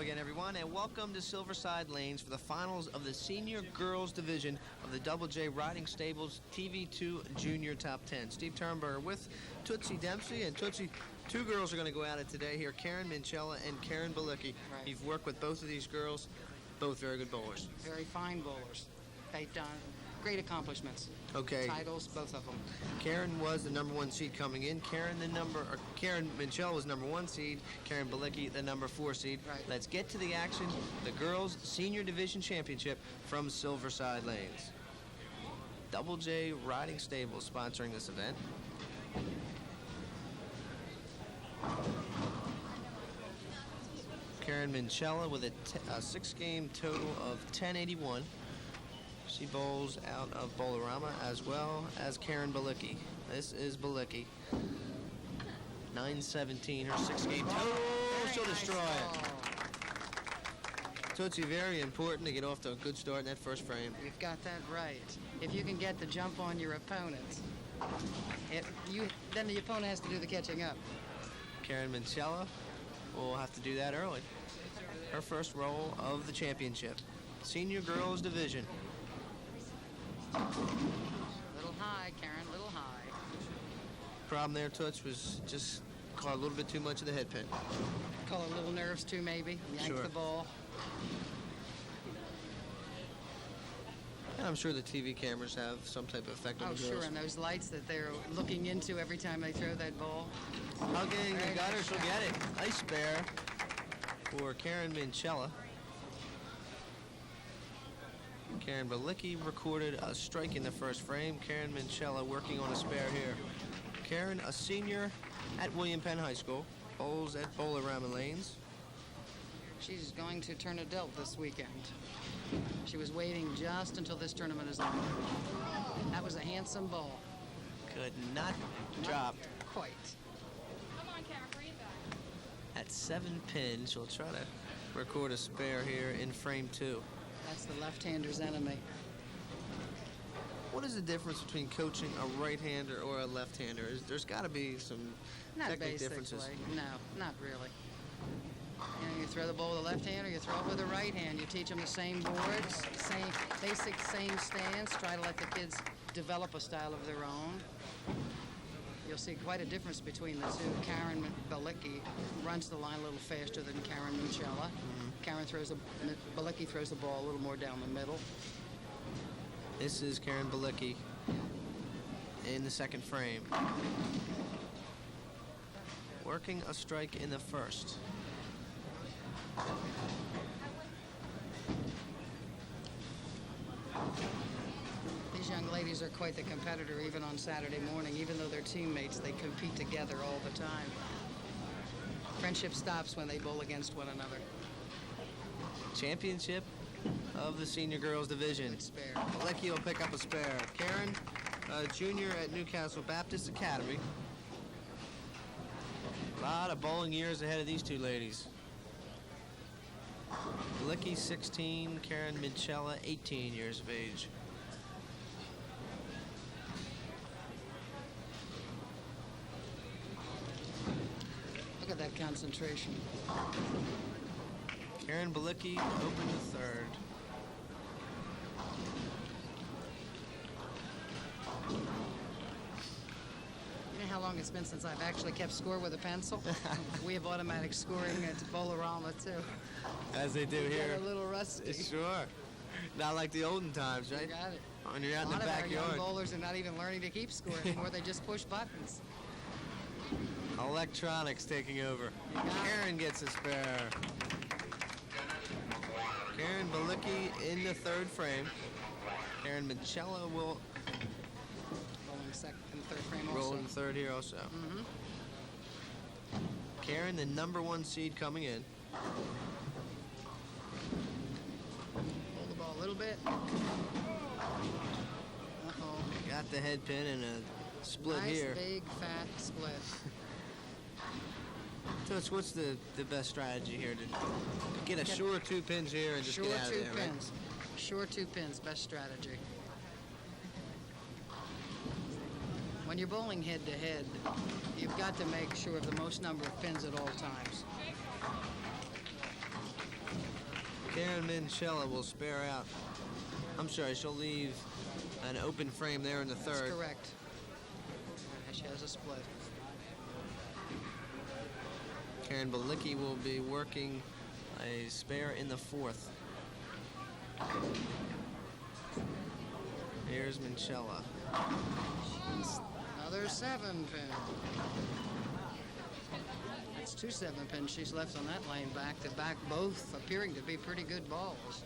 again, everyone, and welcome to Silverside Lanes for the finals of the Senior Girls Division of the Double J Riding Stables TV2 Junior Top 10. Steve Turnberger with Tootsie Dempsey, and Tootsie, two girls are going to go at it today here, Karen Minchella and Karen Bilicki. Right. You've worked with both of these girls, both very good bowlers. Very fine bowlers. They've done great accomplishments. Okay. Titles, both of them. Karen was the number 1 seed coming in. Karen Minchella was number 1 seed. Karen Bilicki, the number 4 seed. Right. Let's get to the action. The Girls Senior Division Championship from Silverside Lanes. Double J Riding Stables sponsoring this event. Karen Minchella with a 6-game total of 1081. She bowls out of Bowlerama, as well as Karen Bilicki. This is Bilicki. 917, her 6-game total. She'll destroy it. Tootsie, very important to get off to a good start in that first frame. You've got that right. If you can get the jump on your opponent, then the opponent has to do the catching up. Karen Minchella will have to do that early. Her first roll of the championship. Senior Girls Division. Little high, Karen, little high. Problem there, Toots, was just caught a little bit too much of the head pin. Call it little nerves too, maybe. Yank Sure. the ball. And I'm sure the TV cameras have some type of effect on Oh, the sure, girls. and those lights that they're looking into every time they throw that ball. Hugging the Very gutter, nice she'll shot. get it. Nice spare for Karen Minchella. Karen Bilicki recorded a strike in the first frame. Karen Minchella working on a spare here. Karen, a senior at William Penn High School, bowls at Bowlerama Lanes. She's going to turn adult this weekend. She was waiting just until this tournament is over. That was a handsome ball. Could not drop. Quite. Come on, Karen, bring it back. At 7 pins, she'll try to record a spare here in frame 2. That's the left-hander's enemy. What is the difference between coaching a right-hander or a left-hander? There's got to be some Not technical basically. differences. No, not really. You throw the ball with a left hand or you throw it with a right hand. You teach them the same boards, same stance. Try to let the kids develop a style of their own. You'll see quite a difference between the two. Karen Bilicki runs the line a little faster than Karen Minchella. Bilicki throws the ball a little more down the middle. This is Karen Bilicki in the second frame. Working a strike in the first. These young ladies are quite the competitor even on Saturday morning. Even though they're teammates, they compete together all the time. Friendship stops when they bowl against one another. Championship of the Senior Girls Division. Good spare. Bilicki will pick up a spare. Karen, junior at Newcastle Baptist Academy. A lot of bowling years ahead of these two ladies. Bilicki, 16, Karen Minchella, 18 years of age. Look at that concentration. Karen Bilicki open the third. You know how long it's been since I've actually kept score with a pencil? We have automatic scoring at Bowlerama, too. As they do here. Get a little rusty. Sure. Not like the olden times, right? You got it. When you're out A in the lot of our young backyard. bowlers are not even learning to keep score anymore. They just push buttons. Electronics taking over. got it. Karen gets a spare. Karen Bilicki in the third frame. Karen Minchella will Bowling second and third frame also. roll in the third here also. Karen, the number 1 seed coming in. Hold the ball a little bit. Uh-oh. Got the head pin and a split Nice, here. big, fat split. Toots, what's the best strategy here to get a sure 2 pins here and just Sure get out of two there, right? pins. Sure 2 pins, best strategy. When you're bowling head to head, you've got to make sure of the most number of pins at all times. Karen Minchella will spare out. I'm sorry, she'll leave an open frame there in the third. That's correct. She has a split. Karen Bilicki will be working a spare in the fourth. Here's Minchella. Another 7-pin. That's 2 7-pins she's left on that lane back to back, both appearing to be pretty good balls.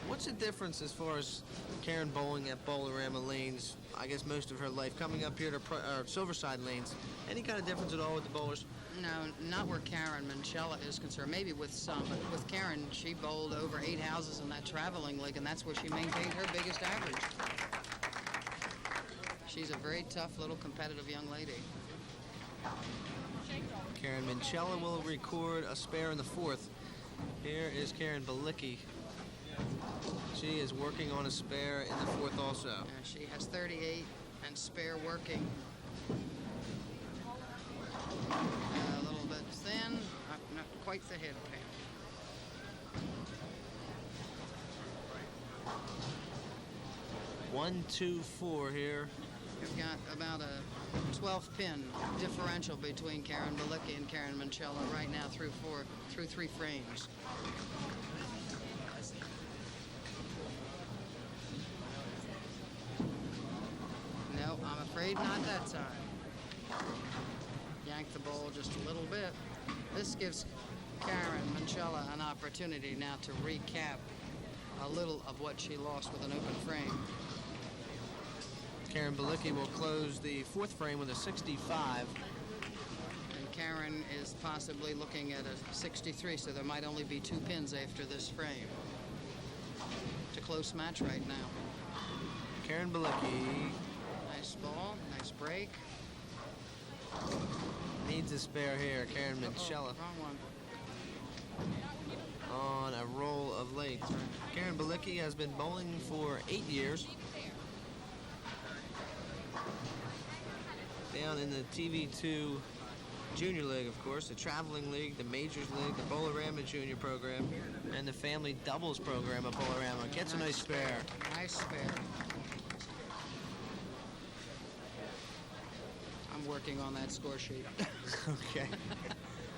What's the difference as far as Karen bowling at Bowl-O-Rama lanes, I guess most of her life, coming up here to Silverside lanes? Any kind of difference at all with the bowlers? No, not where Karen Minchella is concerned. Maybe with some, but with Karen, she bowled over 8 houses in that traveling league, and that's where she maintained her biggest average. She's a very tough, little competitive young lady. Karen Minchella will record a spare in the fourth. Here is Karen Bilicki. She is working on a spare in the fourth also. She has 38 and spare working. A little bit thin, not quite the head pan. One, two, four here. We've got about a 12-pin differential between Karen Bilicki and Karen Minchella right now through 3 frames. No, I'm afraid not that time. Yank the ball just a little bit. This gives Karen Minchella an opportunity now to recap a little of what she lost with an open frame. Karen Bilicki will close the fourth frame with a 65. And Karen is possibly looking at a 63, so there might only be 2 pins after this frame. It's a close match right now. Karen Bilicki Nice ball, nice break. needs a spare here. Karen Minchella Wrong one. on a roll of late. Karen Bilicki has been bowling for 8 years. Down in the TV2 Junior League, of course, the Traveling League, the Majors League, the Bowl-O-Rama Junior Program, and the Family Doubles Program of Bowl-O-Rama. Gets a nice spare. Nice spare. I'm working on that score sheet. Okay.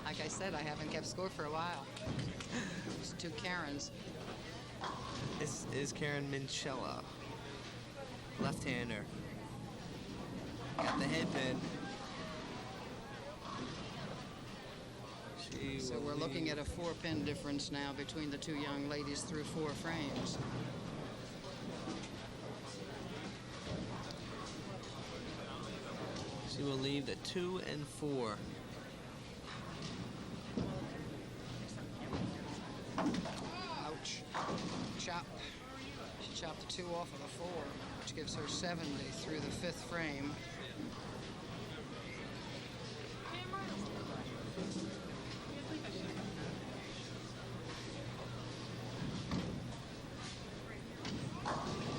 Like I said, I haven't kept score for a while. It's 2 Karens. This is Karen Minchella, left-hander. Got the head pin. So we're looking at a 4-pin difference now between the 2 young ladies through 4 frames. She will leave the 2 and 4. Ouch. Chop. She chopped the 2 off of the 4, which gives her 70 through the 5th frame.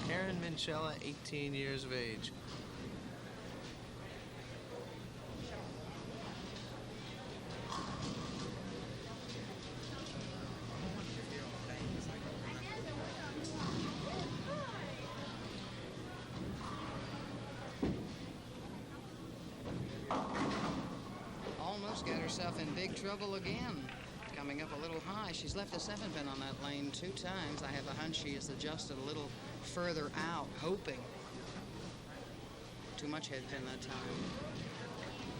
Karen Minchella, 18 years of age. Almost got herself in big trouble again. Coming up a little high. She's left a 7-pin on that lane 2 times. I have a hunch she has adjusted a little further out, hoping. Too much head pin that time.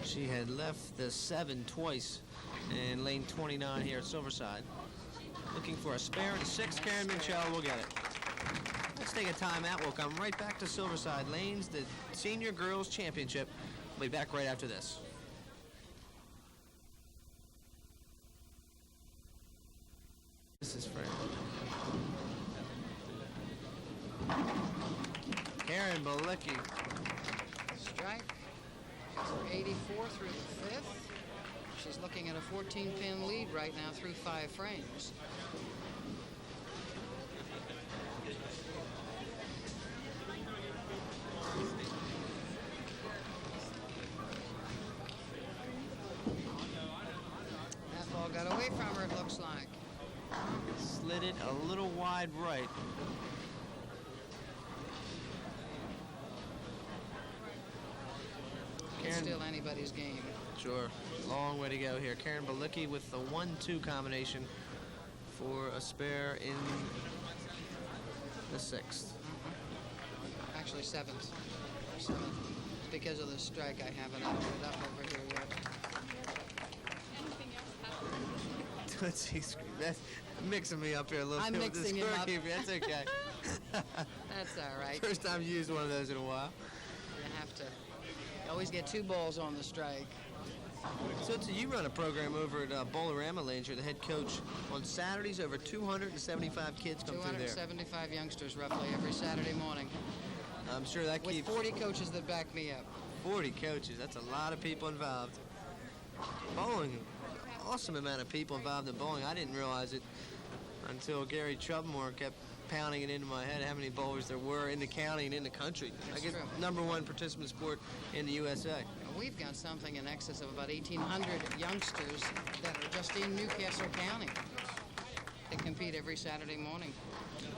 She had left the 7 twice in lane 29 here at Silverside. Looking for a spare and a 6. Karen Minchella will get it. Let's take a timeout. We'll come right back to Silverside Lanes, the Senior Girls Championship. We'll be back right after this. This is Frank. Karen Bilicki. Strike. She's 84 through the 5th. She's looking at a 14-pin lead right now through 5 frames. That ball got away from her, it looks like. Slid it a little wide right. It's still anybody's game. Sure. Long way to go here. Karen Bilicki with the 1-2 combination for a spare in the 6th. Actually, 7th. 7th. Because of the strike, I haven't opened it up over here yet. Tootsie, that's mixing me up here a little I'm bit with mixing the him up. scorekeeper. That's okay. That's all right. First time you used one of those in a while. You have to. You always get 2 balls on the strike. Tootsie, you run a program over at Bolorama Lanes. You're the head coach. On Saturdays, over 275 kids come through there. 275 youngsters roughly every Saturday morning. I'm sure that With keeps 40 coaches that back me up. 40 coaches. That's a lot of people involved. Bowling, awesome amount of people involved in bowling. I didn't realize it until Gary Trubmore kept pounding it into my head how many bowlers there were in the county and in the country. That's I guess true. ¡1 participant sport in the USA. We've got something in excess of about 1,800 youngsters that are just in Newcastle County that compete every Saturday morning.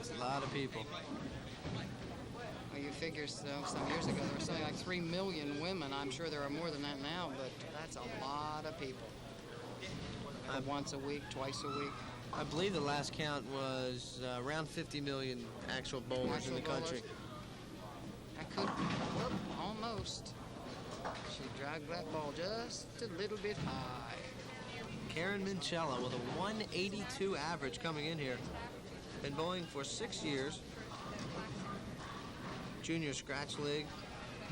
It's a lot of people. Well, you figure so, some years ago there were something like 3 million women. I'm sure there are more than that now, but that's a lot of people. Once a week, twice a week. I believe the last count was around 50 million actual bowlers in the country. That could, whoop, almost. She dragged that ball just a little bit high. Karen Minchella with a 182 average coming in here. Been bowling for 6 years. Junior Scratch League,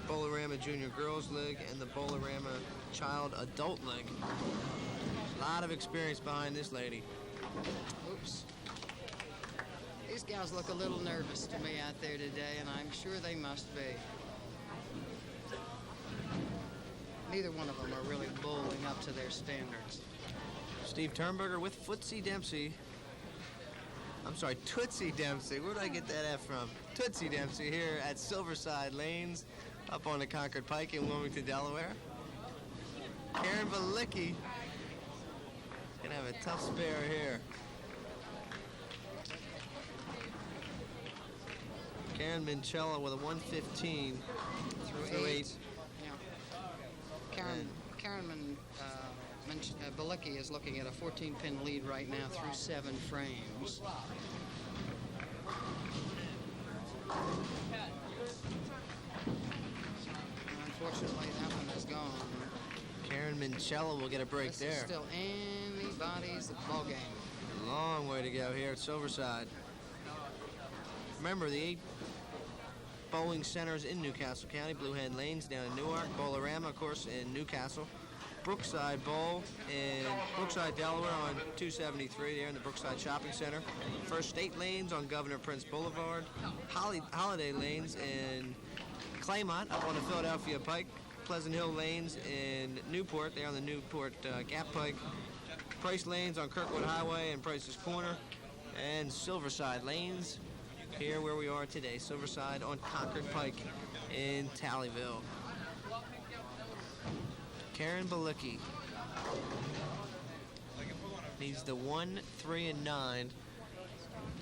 Bolorama Junior Girls League, and the Bolorama Child Adult League. A lot of experience behind this lady. Oops. These gals look a little nervous to me out there today, and I'm sure they must be. Neither one of them are really bowling up to their standards. Steve Turnberger with Footsie Dempsey. I'm sorry, Tootsie Dempsey. Where did I get that F from? Tootsie Dempsey here at Silverside Lanes up on the Concord Pike in Wilmington, Delaware. Karen Bilicki gonna have a tough spare here. Karen Minchella with a 115 through 8. Yeah. Karen Bilicki is looking at a 14-pin lead right now through 7 frames. Unfortunately, that one is gone. Karen Minchella will get a break This there. is still anybody's ball game. Long way to go here at Silverside. Remember, the 8 bowling centers in Newcastle County: Blue Hen Lanes down in Newark, Bolorama, of course, in Newcastle, Brookside Bowl in Brookside, Delaware on 273 there in the Brookside Shopping Center, First State Lanes on Governor Prince Boulevard, Holiday Lanes in Claymont up on the Philadelphia Pike, Pleasant Hill Lanes in Newport, there on the Newport Gap Pike, Price Lanes on Kirkwood Highway and Price's Corner, and Silverside Lanes here where we are today, Silverside on Concord Pike in Tallyville. Karen Bilicki needs the 1, 3, and 9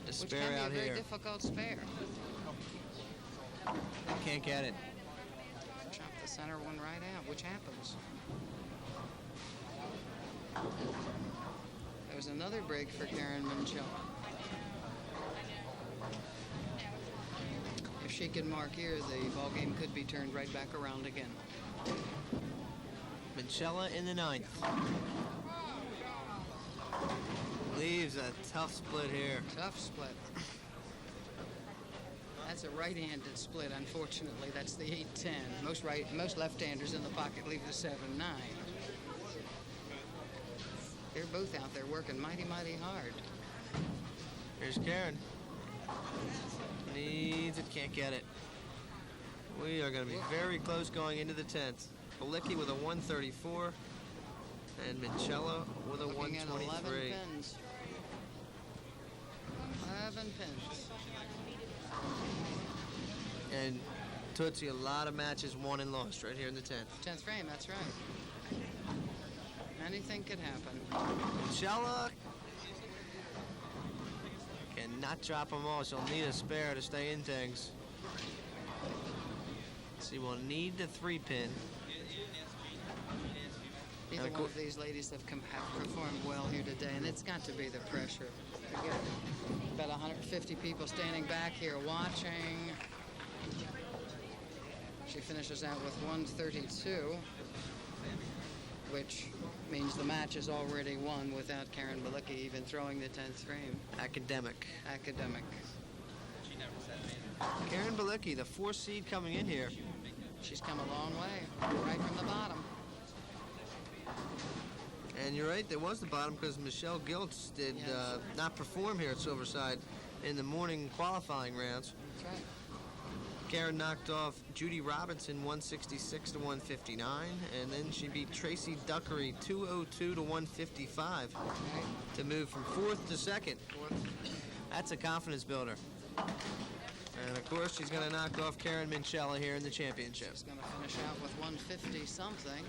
to spare Which can out be a very here. difficult spare. Can't get it. Chop the center one right out, which happens. There's another break for Karen Minchella. If she can mark here, the ball game could be turned right back around again. Minchella in the 9th. Leaves a tough split here. Tough split. That's a right-handed split, unfortunately. That's the 8-10. Most left-handers in the pocket leave the 7-9. They're both out there working mighty, mighty hard. Here's Karen. Needs it, can't get it. We are going to be very close going into the 10th. Bilicki with a 134 and Minchella with a Looking at 11 123. pins. 11 pins. And Tootsie, a lot of matches won and lost right here in the 10th. 10th frame, that's right. Anything could happen. Minchella Cannot drop them all. She'll need a spare to stay in things. She will need the 3-pin. Either one of these ladies have performed well here today, and it's got to be the pressure. You get about 150 people standing back here watching. She finishes out with 132, which means the match is already won without Karen Bilicki even throwing the 10th frame. Academic. Academic. Karen Bilicki, the 4th seed coming in here. She's come a long way, right from the bottom. And you're right, there was the bottom because Michelle Giltz did not perform here at Silverside in the morning qualifying rounds. That's right. Karen knocked off Judy Robinson 166 to 159, and then she beat Tracy Duckery 202 to 155 to move from 4th to 2nd. That's a confidence builder. And of course, she's going to knock off Karen Minchella here in the championship. She's going to finish out with 150 something.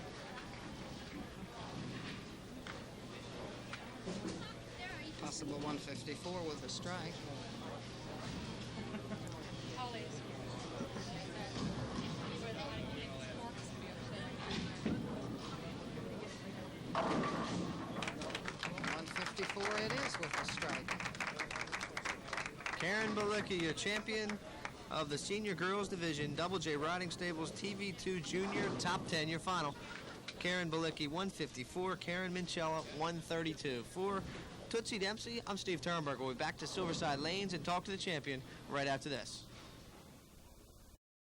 Possible 154 with a strike. It is with a strike. Karen Bilicki, your champion of the senior girls division, Double J Riding Stables TV2 Junior Top 10, your final. Karen Bilicki 154, Karen Minchella 132. For Tootsie Dempsey, I'm Steve Turnberg. We'll be back to Silverside Lanes and talk to the champion right after this.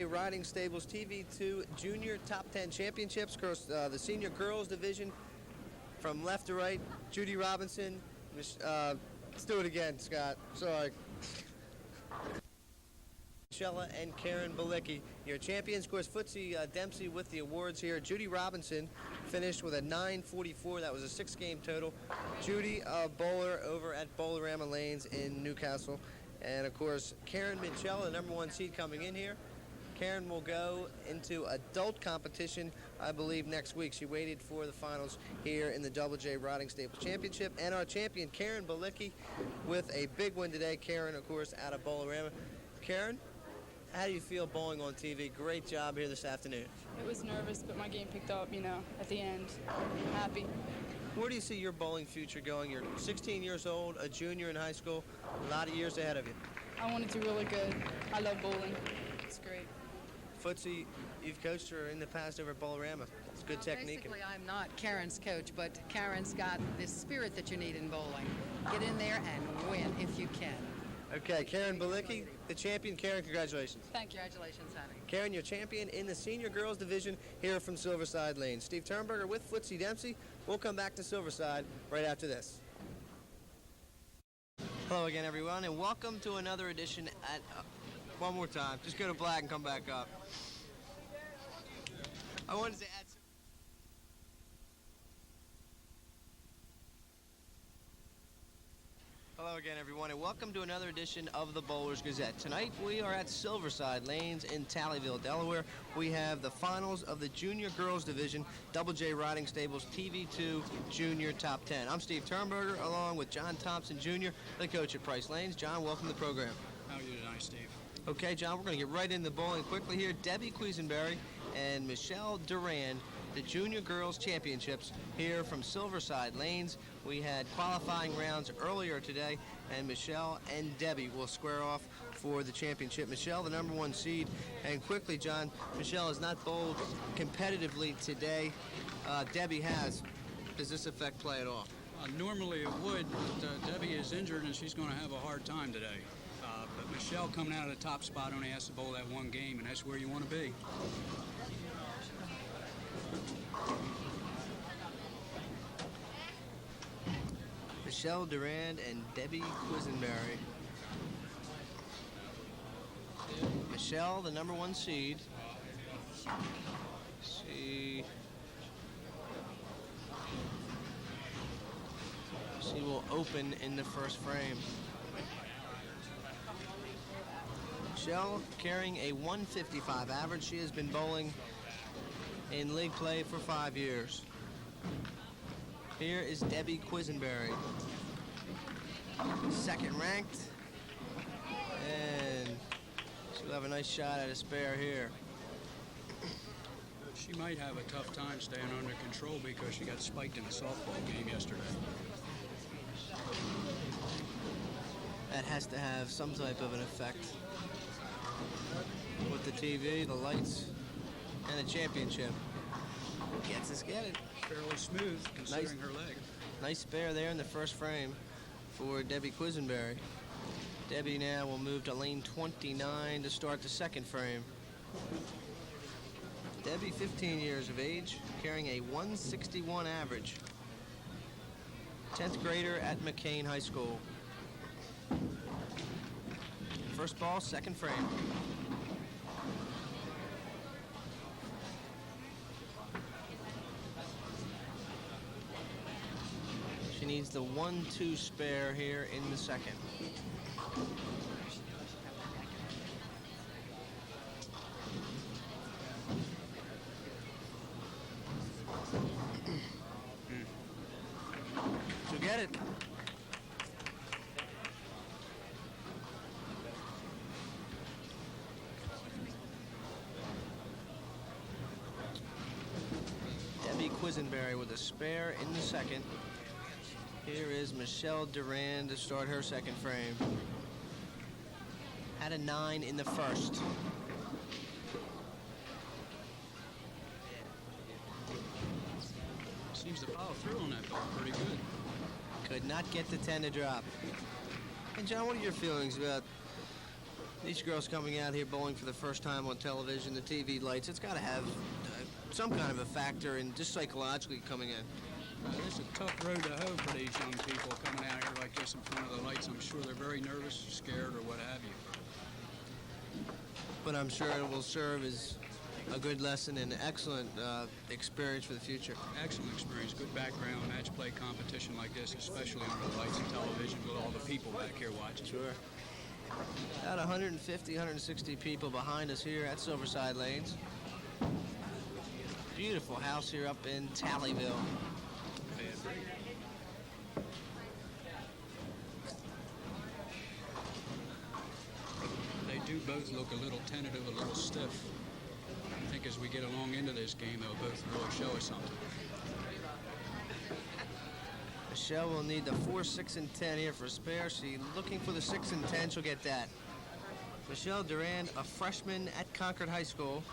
Riding Stables TV2 Junior Top 10 Championships, the senior girls division. From left to right, Judy Robinson. Let's do it again, Scott. Sorry. Minchella and Karen Bilicki, your champions. Of course, Footsie Dempsey with the awards here. Judy Robinson finished with a 944. That was a 6-game total. Judy, bowler over at Bowlerama Lanes in Newcastle. And, of course, Karen Minchella, the number 1 seed coming in here. Karen will go into adult competition, I believe, next week. She waited for the finals here in the Double J Riding Stables Championship. And our champion, Karen Bilicki, with a big win today. Karen, of course, out of Bowlerama. Karen, how do you feel bowling on TV? Great job here this afternoon. It was nervous, but my game picked up, at the end. I'm happy. Where do you see your bowling future going? You're 16 years old, a junior in high school, a lot of years ahead of you. I want to do really good. I love bowling. It's great. Footsie, you've coached her in the past over at Bowlerama. It's good technique. Basically, I'm not Karen's coach, but Karen's got the spirit that you need in bowling. Get in there and win if you can. Okay, Karen Bilicki, the champion. Karen, congratulations. Thank you. Congratulations, honey. Karen, your champion in the senior girls division here from Silverside Lane. Steve Turnberger with Footsie Dempsey. We'll come back to Silverside right after this. Hello again, everyone, and welcome to another edition at... one more time. Just go to black and come back up. I wanted to add... Hello again, everyone, and welcome to another edition of the Bowlers Gazette. Tonight, we are at Silverside Lanes in Tallyville, Delaware. We have the finals of the Junior Girls Division, Double J Riding Stables TV2 Junior Top 10. I'm Steve Turnberger, along with John Thompson Jr., the coach at Price Lanes. John, welcome to the program. How are you tonight, Steve? Okay, John, we're going to get right into bowling quickly here. Debbi Quisenberry and Michele Duran, the Junior Girls Championships here from Silverside Lanes. We had qualifying rounds earlier today, and Michele and Debbi will square off for the championship. Michele, the number 1 seed. And quickly, John, Michele has not bowled competitively today. Debbi has. Does this affect play at all? Normally it would, but Debbi is injured and she's going to have a hard time today. But Michele coming out of the top spot only has to bowl that 1 game, and that's where you want to be. Michele Duran and Debbi Quisenberry. Michele, the number 1 seed. She will open in the first frame. Michele carrying a 155 average. She has been bowling in league play for 5 years. Here is Debbi Quisenberry, second ranked And she'll have a nice shot at a spare here. She might have a tough time staying under control because she got spiked in a softball game yesterday. That has to have some type of an effect with the TV, the lights, and the championship. Get it. Fairly smooth considering her leg. Nice spare there in the first frame for Debbi Quisenberry. Debbi now will move to lane 29 to start the second frame. Debbi, 15 years of age, carrying a 161 average. 10th grader at McCain High School. First ball, second frame. She needs the 1-2 spare here in the second. She'll get it. Debbi Quisenberry with a spare in the second. Here is Michele Duran to start her second frame. Had a 9 in the first. Seems to follow through on that ball pretty good. Could not get the 10 to drop. And John, what are your feelings about these girls coming out here bowling for the first time on television, the TV lights? It's got to have some kind of a factor in just psychologically coming in. It's a tough road to hoe for these young people coming out here like this in front of the lights. I'm sure they're very nervous, scared, or what have you. But I'm sure it will serve as a good lesson and an excellent experience for the future. Excellent experience, good background, match play competition like this, especially under the lights and television with all the people back here watching. Sure. About 150, 160 people behind us here at Silverside Lanes. Beautiful house here up in Tallyville. They do both look a little tentative, a little stiff. I think as we get along into this game, they'll both really show us something. Michelle will need the 4, 6, and 10 here for spare. She's looking for the 6 and 10. She'll get that. Michele Duran, a freshman at Concord High School.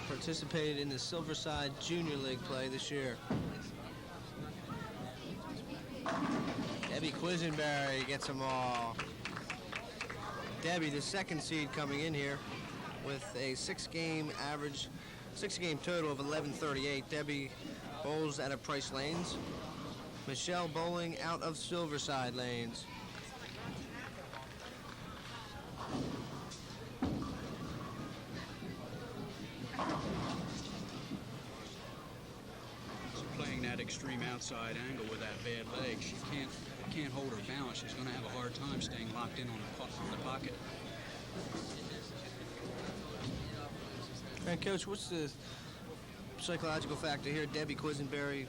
Participated in the Silverside Junior League play this year. Debbi Quisenberry gets them all. Debbi, the second seed coming in here with a 6-game average, 6-game total of 1138. Debbi bowls out of Price Lanes. Michelle bowling out of Silverside Lanes. Playing that extreme outside angle with that bad leg, she can't hold her balance. She's going to have a hard time staying locked in on the pocket. And Coach, what's the psychological factor here? Debbi Quisenberry,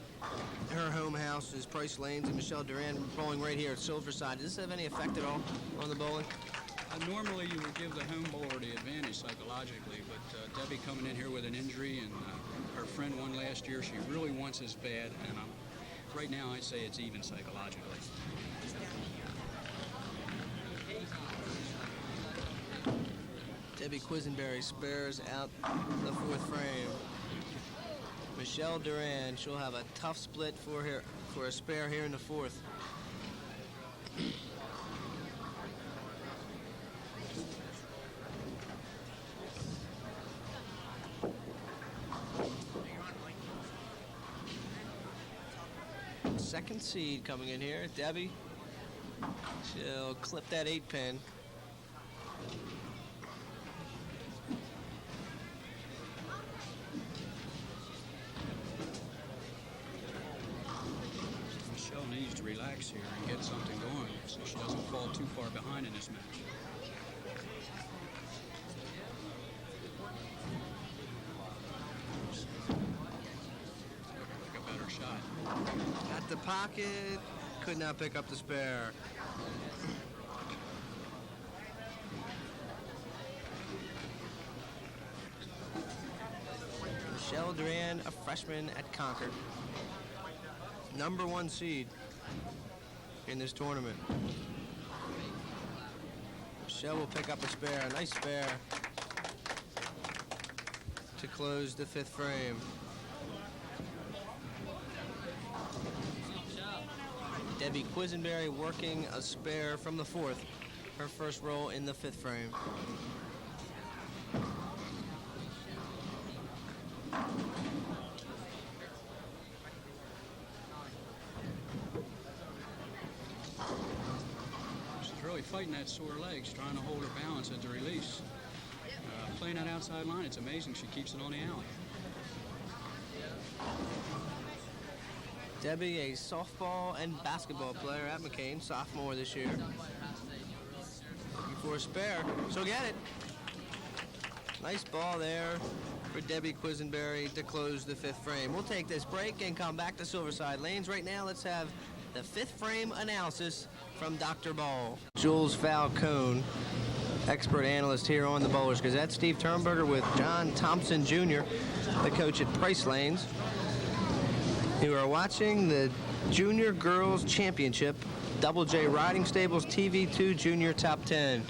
her home house is Price Lanes, and Michele Duran bowling right here at Silverside. Does this have any effect at all on the bowling? Normally you would give the home bowler the advantage psychologically, but Debbi coming in here with an injury, and her friend won last year. She really wants this bad, and right now I'd say it's even psychologically. Debbi Quisenberry spares out the 4th frame. Michele Duran, she'll have a tough split for a spare here in the 4th. Second seed coming in here. Debbi, she'll clip that 8-pin. Michelle needs to relax here and get something going so she doesn't fall too far behind in this match. the pocket. Could not pick up the spare. Michele Duran, a freshman at Concord. #1 seed in this tournament. Michele will pick up a spare, a nice spare to close the 5th frame. Debbi Quisenberry working a spare from the 4th, her first roll in the 5th frame. She's really fighting that sore legs, trying to hold her balance at the release. Playing that outside line, it's amazing she keeps it on the alley. Debbi, a softball and basketball player at McCain, sophomore this year. Looking for a spare, so get it. Nice ball there for Debbi Quisenberry to close the 5th frame. We'll take this break and come back to Silverside Lanes. Right now, let's have the 5th frame analysis from Dr. Ball. Jules Falcone, expert analyst here on the Bowlers Gazette. Steve Turnberger with John Thompson Jr., the coach at Price Lanes. You are watching the Junior Girls Championship, Double J Riding Stables TV2 Junior Top 10.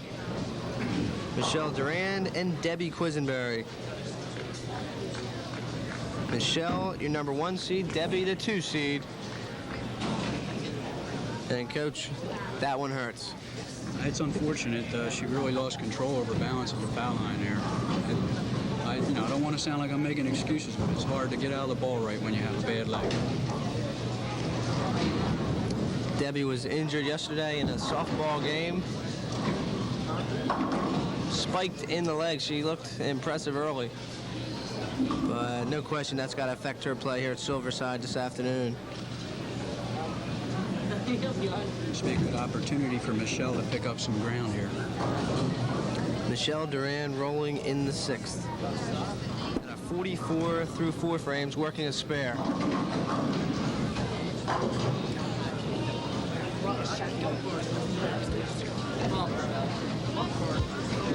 Michele Duran and Debbi Quisenberry. Michele, your #1 seed, Debbi, the 2 seed. And Coach, that one hurts. It's unfortunate. She really lost control of her balance at the foul line there. I don't want to sound like I'm making excuses, but it's hard to get out of the ball right when you have a bad leg. Debbi was injured yesterday in a softball game. Spiked in the leg. She looked impressive early. But no question that's got to affect her play here at Silverside this afternoon. This will be a good opportunity for Michele to pick up some ground here. Michele Duran rolling in the 6th. 44 through 4 frames, working a spare.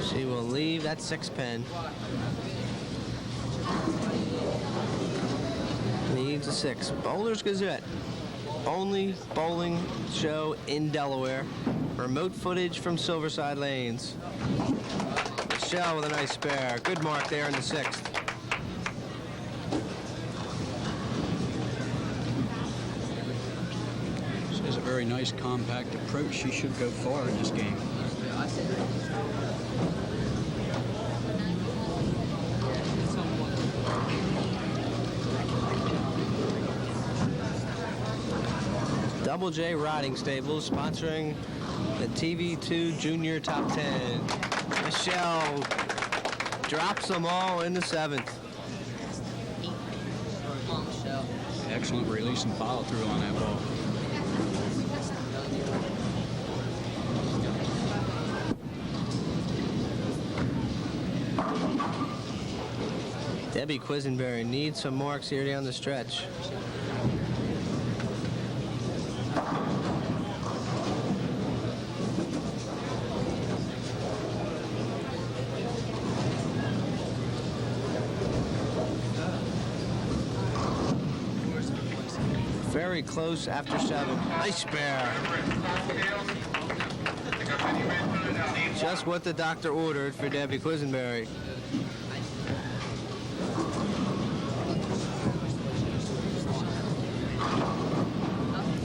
She will leave that 6 pin. Needs a 6. Bowlers Gazette, only bowling show in Delaware. Remote footage from Silverside Lanes. Michele with a nice spare. Good mark there in the 6th. She has a very nice compact approach. She should go far in this game. Double J Riding Stables sponsoring the TV2 Junior Top 10. Michele drops them all in the 7th. Excellent release and follow through on that ball. Debbi Quisenberry needs some marks here down the stretch. Very close after 7. Nice spare. Just what the doctor ordered for Debbi Quisenberry.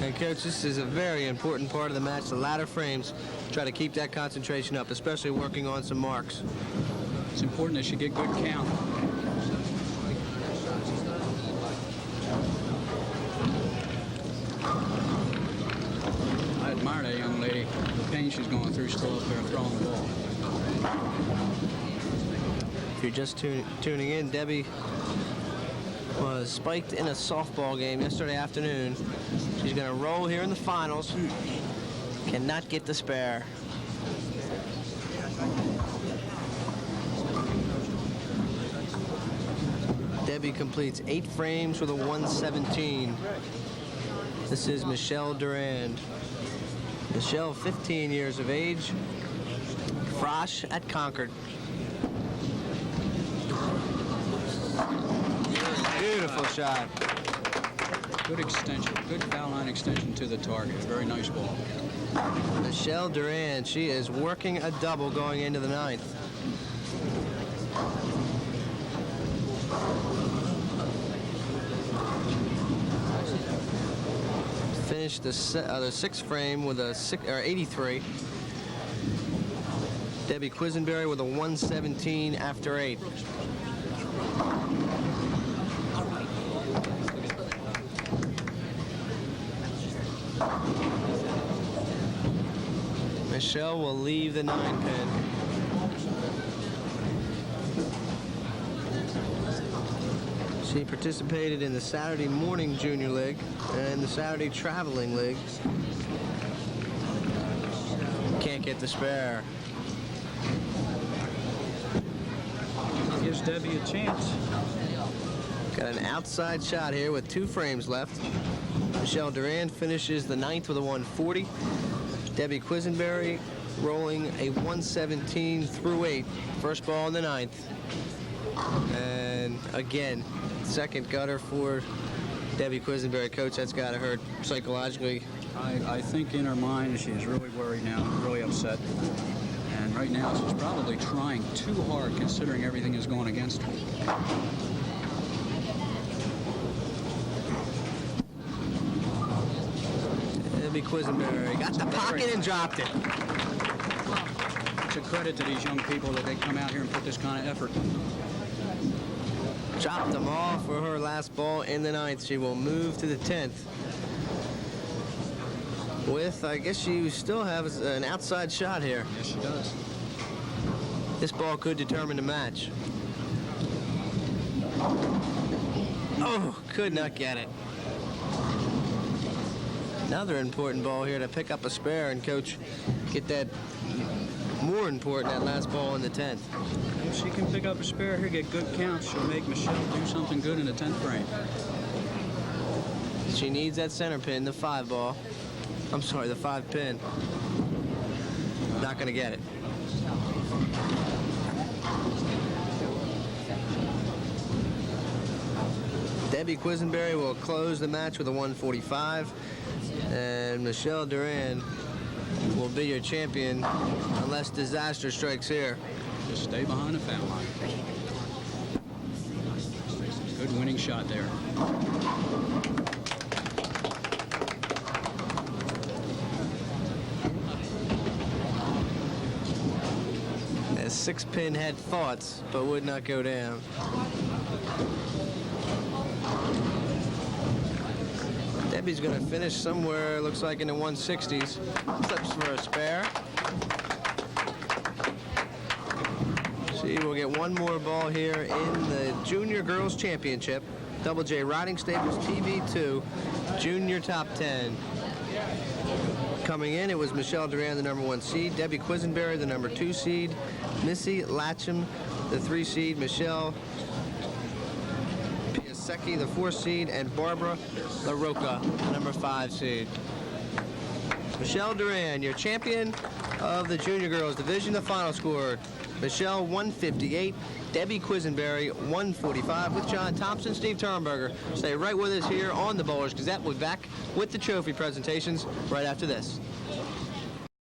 And Coach, this is a very important part of the match, the latter frames. Try to keep that concentration up, especially working on some marks. It's important that she get good count. I admire that young lady. The pain she's going through, still up there throwing the ball. If you're just tuning in, Debbi was spiked in a softball game yesterday afternoon. She's going to roll here in the finals. Cannot get the spare. Debbi completes 8 frames with a 117. This is Michele Duran. Michele, 15 years of age. Frosh at Concord. Beautiful shot. Good extension, good foul line extension to the target. Very nice ball. Michele Duran, she is working a double going into the ninth. Finished the sixth frame with a 83. Debbi Quisenberry with a 117 after 8. Michele will leave the 9-pin. She participated in the Saturday Morning Junior League and the Saturday Traveling League. Can't get the spare. Gives Debbi a chance. Got an outside shot here with 2 frames left. Michele Duran finishes the ninth with a 140. Debbi Quisenberry rolling a 117 through 8. First ball in the ninth. And again, second gutter for Debbi Quisenberry. Coach, that's got to hurt psychologically. I think in her mind she's really worried now, really upset. And right now she's probably trying too hard considering everything is going against her. Debbi Quisenberry got the pocket and dropped it. It's a credit to these young people that they come out here and put this kind of effort. Dropped them all for her last ball in the ninth. She will move to the 10th. With, I guess she still has an outside shot here. Yes, she does. This ball could determine the match. Oh, could not get it. Another important ball here to pick up a spare and, Coach, get that more important, that last ball in the 10th. If she can pick up a spare here, get good counts, she'll make Michele do something good in the 10th frame. She needs that center pin, the 5 ball. I'm sorry, the 5 pin. Not going to get it. Debbi Quisenberry will close the match with a 145. And Michele Duran will be your champion unless disaster strikes here. Just stay behind the foul line. Good winning shot there. The 6-pin had thoughts, but would not go down. Debbi's going to finish somewhere, looks like in the 160s. Slips for a spare. See, we'll get one more ball here in the Junior Girls Championship. Double J Riding Stables TV2 Junior Top 10. Coming in, it was Michele Duran, the number 1 seed, Debbi Quisenberry, the number 2 seed, Missy Latcham, the 3 seed, Michelle Piasecki, the 4 seed, and Barbara LaRocca, the number 5 seed. Michele Duran, your champion of the Junior Girls Division. The final score, Michele 158, Debbi Quisenberry 145. With John Thompson, Steve Turnberger. Stay right with us here on the Bowlers Gazette. We'll be back with the trophy presentations right after this.